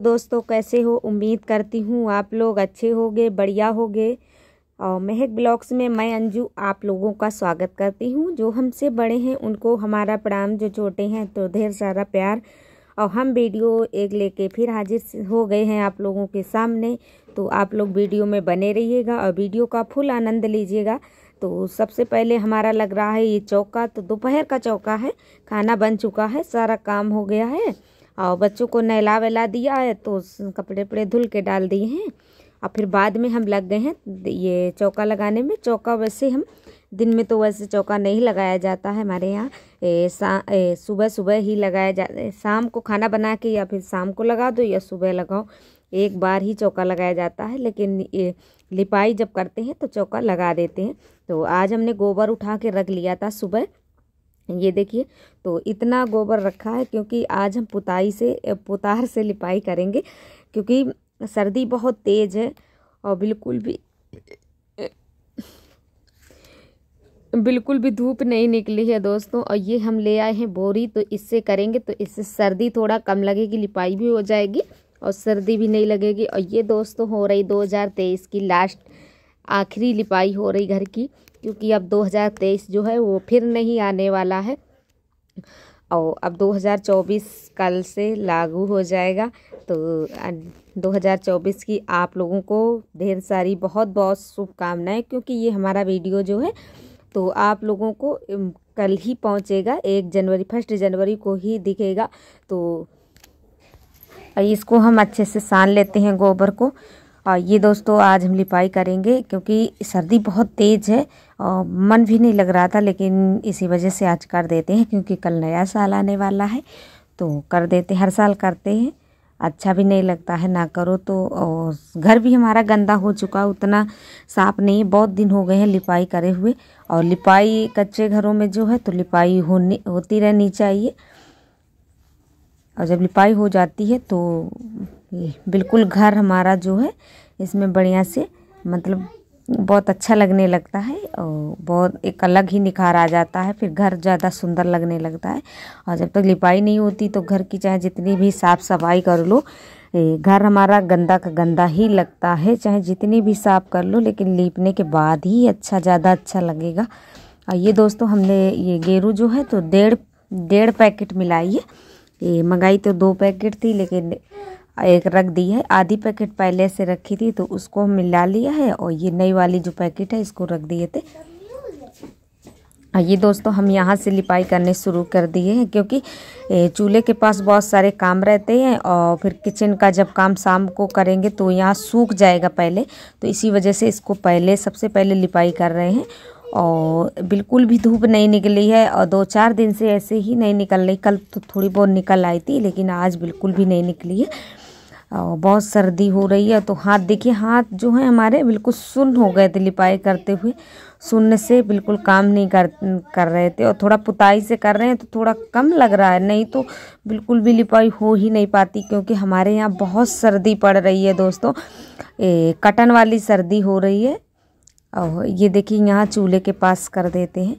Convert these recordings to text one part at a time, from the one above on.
दोस्तों कैसे हो। उम्मीद करती हूँ आप लोग अच्छे होगे, बढ़िया होगे। और महक ब्लॉग्स में मैं अंजू आप लोगों का स्वागत करती हूँ। जो हमसे बड़े हैं उनको हमारा प्रणाम, जो छोटे हैं तो ढेर सारा प्यार। और हम वीडियो एक लेके फिर हाजिर हो गए हैं आप लोगों के सामने। तो आप लोग वीडियो में बने रहिएगा और वीडियो का फुल आनंद लीजिएगा। तो सबसे पहले हमारा लग रहा है ये चौका, तो दोपहर का चौका है। खाना बन चुका है, सारा काम हो गया है और बच्चों को नहला वहला दिया है, तो कपड़े वपड़े धुल के डाल दिए हैं। और फिर बाद में हम लग गए हैं ये चौका लगाने में। चौका वैसे हम दिन में तो वैसे चौका नहीं लगाया जाता है हमारे यहाँ, सुबह सुबह ही लगाया जाता। शाम को खाना बना के या फिर शाम को लगा दो या सुबह लगाओ, एक बार ही चौका लगाया जाता है। लेकिन ये लिपाई जब करते हैं तो चौका लगा देते हैं। तो आज हमने गोबर उठा के रख लिया था सुबह, ये देखिए। तो इतना गोबर रखा है क्योंकि आज हम पुतार से लिपाई करेंगे, क्योंकि सर्दी बहुत तेज़ है और बिल्कुल भी धूप नहीं निकली है दोस्तों। और ये हम ले आए हैं बोरी, तो इससे करेंगे तो इससे सर्दी थोड़ा कम लगेगी, लिपाई भी हो जाएगी और सर्दी भी नहीं लगेगी। और ये दोस्तों हो रही 2023 की लास्ट आखिरी लिपाई हो रही घर की, क्योंकि अब 2023 जो है वो फिर नहीं आने वाला है और अब 2024 कल से लागू हो जाएगा। तो 2024 की आप लोगों को ढेर सारी बहुत बहुत शुभकामनाएं, क्योंकि ये हमारा वीडियो जो है तो आप लोगों को कल ही पहुंचेगा, 1 जनवरी को ही दिखेगा। तो इसको हम अच्छे से सान लेते हैं गोबर को। और ये दोस्तों आज हम लिपाई करेंगे क्योंकि सर्दी बहुत तेज़ है और मन भी नहीं लग रहा था, लेकिन इसी वजह से आज कर देते हैं क्योंकि कल नया साल आने वाला है। तो कर देते, हर साल करते हैं, अच्छा भी नहीं लगता है ना करो तो। और घर भी हमारा गंदा हो चुका, उतना साफ नहीं, बहुत दिन हो गए हैं लिपाई करे हुए। और लिपाई कच्चे घरों में जो है तो लिपाई होती रहनी चाहिए। और जब लिपाई हो जाती है तो बिल्कुल घर हमारा जो है इसमें बढ़िया से मतलब बहुत अच्छा लगने लगता है और बहुत एक अलग ही निखार आ जाता है, फिर घर ज़्यादा सुंदर लगने लगता है। और जब तक लिपाई नहीं होती तो घर की चाहे जितनी भी साफ़ सफाई कर लो, घर हमारा गंदा का गंदा ही लगता है, चाहे जितनी भी साफ़ कर लो, लेकिन लीपने के बाद ही ज़्यादा अच्छा लगेगा। और ये दोस्तों हमने ये गेरू जो है तो डेढ़ पैकेट मिलाई है। ये मंगाई तो 2 पैकेट थी, लेकिन एक रख दी है, आधी पैकेट पहले से रखी थी तो उसको मिला लिया है। और ये नई वाली जो पैकेट है इसको रख दिए थे। और ये दोस्तों हम यहाँ से लिपाई करने शुरू कर दिए हैं, क्योंकि चूल्हे के पास बहुत सारे काम रहते हैं और फिर किचन का जब काम शाम को करेंगे तो यहाँ सूख जाएगा पहले, तो इसी वजह से इसको सबसे पहले लिपाई कर रहे हैं। और बिल्कुल भी धूप नहीं निकली है और 2-4 दिन से ऐसे ही नहीं निकल रही। कल तो थोड़ी बहुत निकल आई थी, लेकिन आज बिल्कुल भी नहीं निकली है और बहुत सर्दी हो रही है। तो हाथ देखिए, हाथ जो है हमारे बिल्कुल सुन्न हो गए थे लिपाई करते हुए, सुन्न से बिल्कुल काम नहीं कर रहे थे। और थोड़ा पुताई से कर रहे हैं तो थोड़ा कम लग रहा है, नहीं तो बिल्कुल भी लिपाई हो ही नहीं पाती, क्योंकि हमारे यहाँ बहुत सर्दी पड़ रही है दोस्तों, कटन वाली सर्दी हो रही है। और ये देखिए यहाँ चूल्हे के पास कर देते हैं।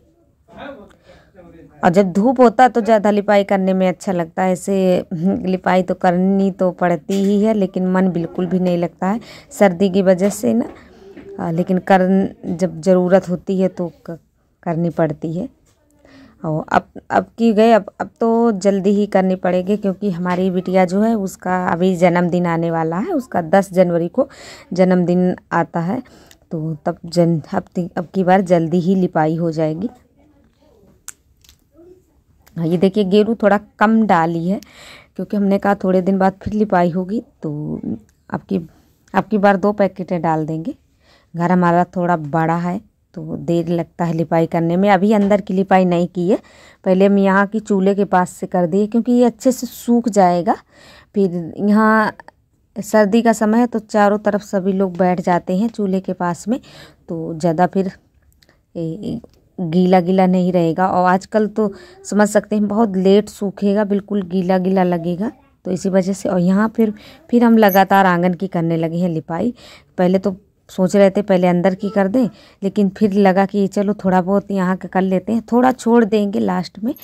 और जब धूप होता तो ज़्यादा लिपाई करने में अच्छा लगता है, ऐसे लिपाई तो करनी तो पड़ती ही है, लेकिन मन बिल्कुल भी नहीं लगता है सर्दी की वजह से ना। लेकिन जब ज़रूरत होती है तो करनी पड़ती है। और अब तो जल्दी ही करनी पड़ेगी, क्योंकि हमारी बिटिया जो है उसका अभी जन्मदिन आने वाला है, उसका 10 जनवरी को जन्मदिन आता है। तो तब अब की बार जल्दी ही लिपाई हो जाएगी। ये देखिए गेरू थोड़ा कम डाली है, क्योंकि हमने कहा थोड़े दिन बाद फिर लिपाई होगी, तो अब की बार 2 पैकेटें डाल देंगे। घर हमारा थोड़ा बड़ा है तो देर लगता है लिपाई करने में। अभी अंदर की लिपाई नहीं की है, पहले हम यहाँ की चूल्हे के पास से कर दिए, क्योंकि ये अच्छे से सूख जाएगा। फिर यहाँ सर्दी का समय है तो चारों तरफ सभी लोग बैठ जाते हैं चूल्हे के पास में, तो ज़्यादा फिर गीला गीला नहीं रहेगा। और आजकल तो समझ सकते हैं बहुत लेट सूखेगा, बिल्कुल गीला गीला लगेगा, तो इसी वजह से। और यहाँ फिर हम लगातार आंगन की करने लगे हैं लिपाई। पहले तो सोच रहे थे पहले अंदर की कर दें, लेकिन फिर लगा कि चलो थोड़ा बहुत यहाँ का कर लेते हैं, थोड़ा छोड़ देंगे लास्ट में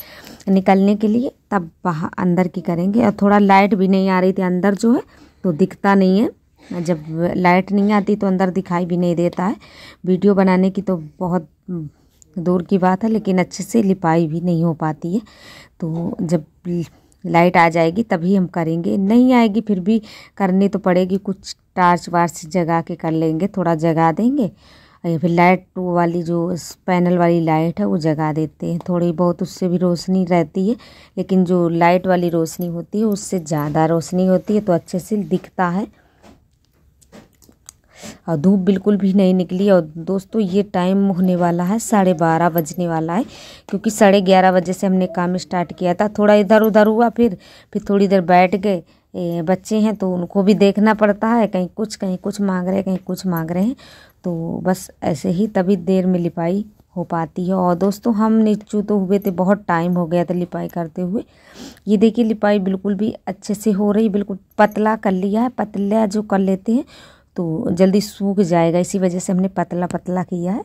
निकलने के लिए, तब बाहर अंदर की करेंगे। और थोड़ा लाइट भी नहीं आ रही थी अंदर जो है, तो दिखता नहीं है। जब लाइट नहीं आती तो अंदर दिखाई भी नहीं देता है। वीडियो बनाने की तो बहुत दूर की बात है, लेकिन अच्छे से लिपाई भी नहीं हो पाती है। तो जब लाइट आ जाएगी तभी हम करेंगे, नहीं आएगी फिर भी करनी तो पड़ेगी। कुछ टार्च वार्च जगा के कर लेंगे, थोड़ा जगा देंगे, या फिर लाइट वाली जो पैनल वाली लाइट है वो जगा देते हैं। थोड़ी बहुत उससे भी रोशनी रहती है, लेकिन जो लाइट वाली रोशनी होती है उससे ज़्यादा रोशनी होती है, तो अच्छे से दिखता है। और धूप बिल्कुल भी नहीं निकली। और दोस्तों ये टाइम होने वाला है 12:30 बजने वाला है, क्योंकि 11:30 बजे से हमने काम स्टार्ट किया था। थोड़ा इधर उधर हुआ, फिर थोड़ी देर बैठ गए। बच्चे हैं तो उनको भी देखना पड़ता है, कहीं कुछ मांग रहे हैं, कहीं कुछ मांग रहे हैं। तो बस ऐसे ही तभी देर में लिपाई हो पाती है। और दोस्तों हम नीचू तो हुए थे, बहुत टाइम हो गया था लिपाई करते हुए। ये देखिए लिपाई बिल्कुल भी अच्छे से हो रही, बिल्कुल पतला कर लिया है। पतला जो कर लेते हैं तो जल्दी सूख जाएगा, इसी वजह से हमने पतला पतला किया है।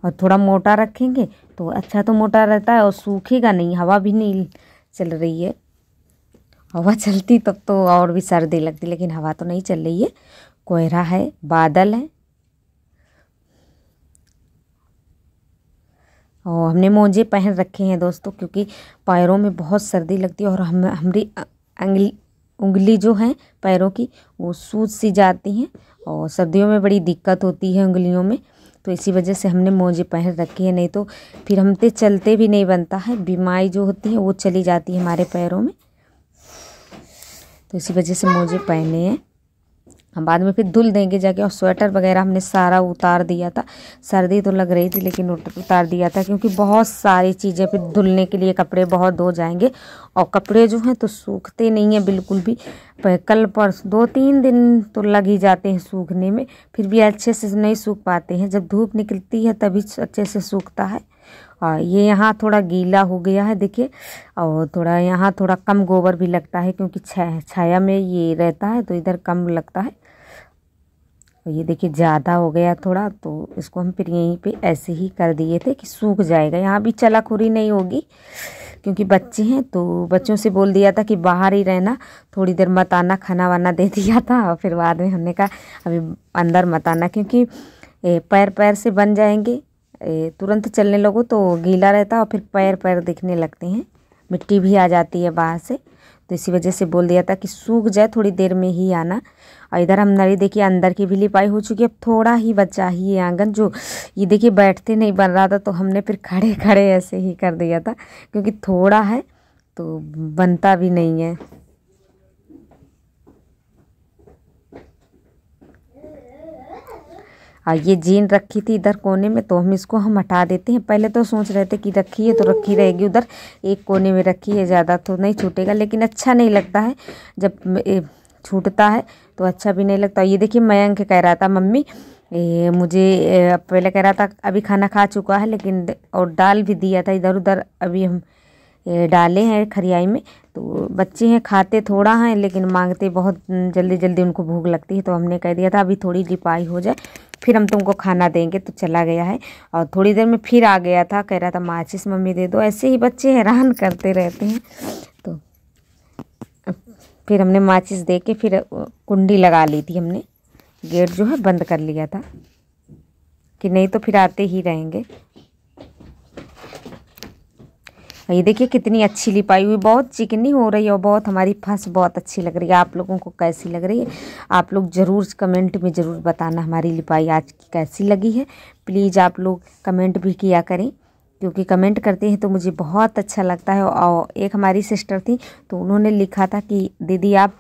और थोड़ा मोटा रखेंगे तो अच्छा, तो मोटा रहता है और सूखेगा नहीं। हवा भी नहीं चल रही है, हवा चलती तब तो और भी सर्दी लगती, लेकिन हवा तो नहीं चल रही है। कोहरा है, बादल है। और हमने मोजे पहन रखे हैं दोस्तों, क्योंकि पैरों में बहुत सर्दी लगती है। और हमारी उंगली जो है पैरों की वो सूज सी जाती हैं, और सर्दियों में बड़ी दिक्कत होती है उंगलियों में। तो इसी वजह से हमने मोजे पहन रखे हैं, नहीं तो फिर हमसे चलते भी नहीं बनता है। बीमारी जो होती है वो चली जाती है हमारे पैरों में, तो इसी वजह से मोजे पहने हैं। हम बाद में फिर धुल देंगे जाके। और स्वेटर वगैरह हमने सारा उतार दिया था, सर्दी तो लग रही थी लेकिन उतार दिया था, क्योंकि बहुत सारी चीज़ें फिर धुलने के लिए कपड़े बहुत धो जाएंगे। और कपड़े जो हैं तो सूखते नहीं हैं बिल्कुल भी। कल परसों 2-3 दिन तो लग ही जाते हैं सूखने में, फिर भी अच्छे से नहीं सूख पाते हैं। जब धूप निकलती है तभी अच्छे से सूखता है। और ये यहाँ थोड़ा गीला हो गया है देखिए, और थोड़ा यहाँ थोड़ा कम गोबर भी लगता है, क्योंकि छाया में ये रहता है तो इधर कम लगता है। और ये देखिए ज़्यादा हो गया थोड़ा, तो इसको हम फिर यहीं पे ऐसे ही कर दिए थे कि सूख जाएगा। यहाँ भी चलाखुरी नहीं होगी, क्योंकि बच्चे हैं तो बच्चों से बोल दिया था कि बाहर ही रहना, थोड़ी देर मत आना, खाना वाना दे दिया था। और फिर बाद में हमने कहा अभी अंदर मत आना, क्योंकि पैर पैर से बन जाएंगे। तुरंत चलने लगो तो गीला रहता है, और फिर पैर पैर दिखने लगते हैं, मिट्टी भी आ जाती है बाहर से। तो इसी वजह से बोल दिया था कि सूख जाए थोड़ी देर में ही आना। और इधर हम नरी देखिए अंदर की भी लिपाई हो चुकी है। अब थोड़ा ही बचा ही ये आंगन, जो ये देखिए बैठते नहीं बन रहा था, तो हमने फिर खड़े खड़े ऐसे ही कर दिया था, क्योंकि थोड़ा है तो बनता भी नहीं है। और ये जीन रखी थी इधर कोने में, तो हम इसको हटा देते हैं। पहले तो सोच रहे थे कि रखी है तो रखी रहेगी, उधर एक कोने में रखी है, ज़्यादा तो नहीं छूटेगा, लेकिन अच्छा नहीं लगता है जब छूटता है तो अच्छा भी नहीं लगता। ये देखिए मयंक कह रहा था मम्मी मुझे, पहले कह रहा था अभी खाना खा चुका है, लेकिन और डाल भी दिया था इधर उधर, अभी हम डाले हैं खरियाई में। तो बच्चे हैं, खाते थोड़ा हैं लेकिन मांगते बहुत, जल्दी जल्दी उनको भूख लगती है। तो हमने कह दिया था अभी थोड़ी लिपाई हो जाए फिर हम तुमको खाना देंगे। तो चला गया है, और थोड़ी देर में फिर आ गया था, कह रहा था माचिस मम्मी दे दो। ऐसे ही बच्चे हैरान करते रहते हैं। तो फिर हमने माचिस दे के फिर कुंडी लगा ली थी हमने, गेट जो है बंद कर लिया था कि नहीं तो फिर आते ही रहेंगे। ये देखिए कितनी अच्छी लिपाई हुई, बहुत चिकनी हो रही है और बहुत हमारी फर्श बहुत अच्छी लग रही है। आप लोगों को कैसी लग रही है आप लोग ज़रूर कमेंट में ज़रूर बताना हमारी लिपाई आज की कैसी लगी है। प्लीज़ आप लोग कमेंट भी किया करें, क्योंकि कमेंट करते हैं तो मुझे बहुत अच्छा लगता है। और एक हमारी सिस्टर थी तो उन्होंने लिखा था कि दीदी आप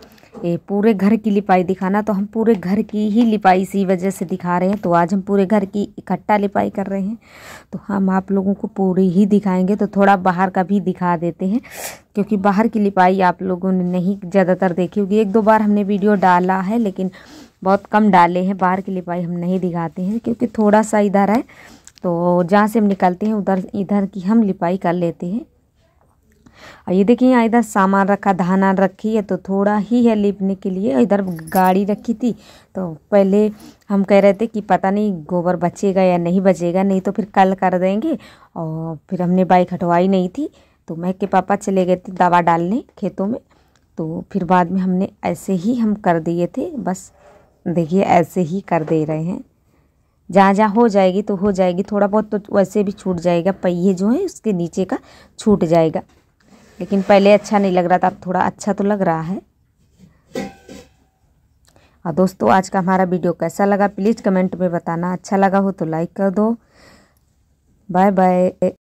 पूरे घर की लिपाई दिखाना, तो हम पूरे घर की ही लिपाई इसी वजह से दिखा रहे हैं। तो आज हम पूरे घर की इकट्ठा लिपाई कर रहे हैं, तो हम आप लोगों को पूरी ही दिखाएंगे। तो थोड़ा बाहर का भी दिखा देते हैं, क्योंकि बाहर की लिपाई आप लोगों ने नहीं ज़्यादातर देखी होगी। 1-2 बार हमने वीडियो डाला है, लेकिन बहुत कम डाले हैं। बाहर की लिपाई हम नहीं दिखाते हैं, क्योंकि थोड़ा सा इधर है, तो जहाँ से हम निकलते हैं उधर इधर की हम लिपाई कर लेते हैं। और ये देखिए यहाँ इधर सामान रखा, धाना रखी है, तो थोड़ा ही है लिपने के लिए। इधर गाड़ी रखी थी, तो पहले हम कह रहे थे कि पता नहीं गोबर बचेगा या नहीं बचेगा, नहीं तो फिर कल कर देंगे। और फिर हमने बाइक हटवाई नहीं थी, तो महक के पापा चले गए थे दवा डालने खेतों में। तो फिर बाद में हमने ऐसे ही हम कर दिए थे। बस देखिए ऐसे ही कर दे रहे हैं। जहाँ जहाँ हो जाएगी तो हो जाएगी, थोड़ा बहुत तो वैसे भी छूट जाएगा, पहिए जो है उसके नीचे का छूट जाएगा। लेकिन पहले अच्छा नहीं लग रहा था, अब थोड़ा अच्छा तो लग रहा है। और दोस्तों आज का हमारा वीडियो कैसा लगा प्लीज़ कमेंट में बताना। अच्छा लगा हो तो लाइक कर दो। Bye bye.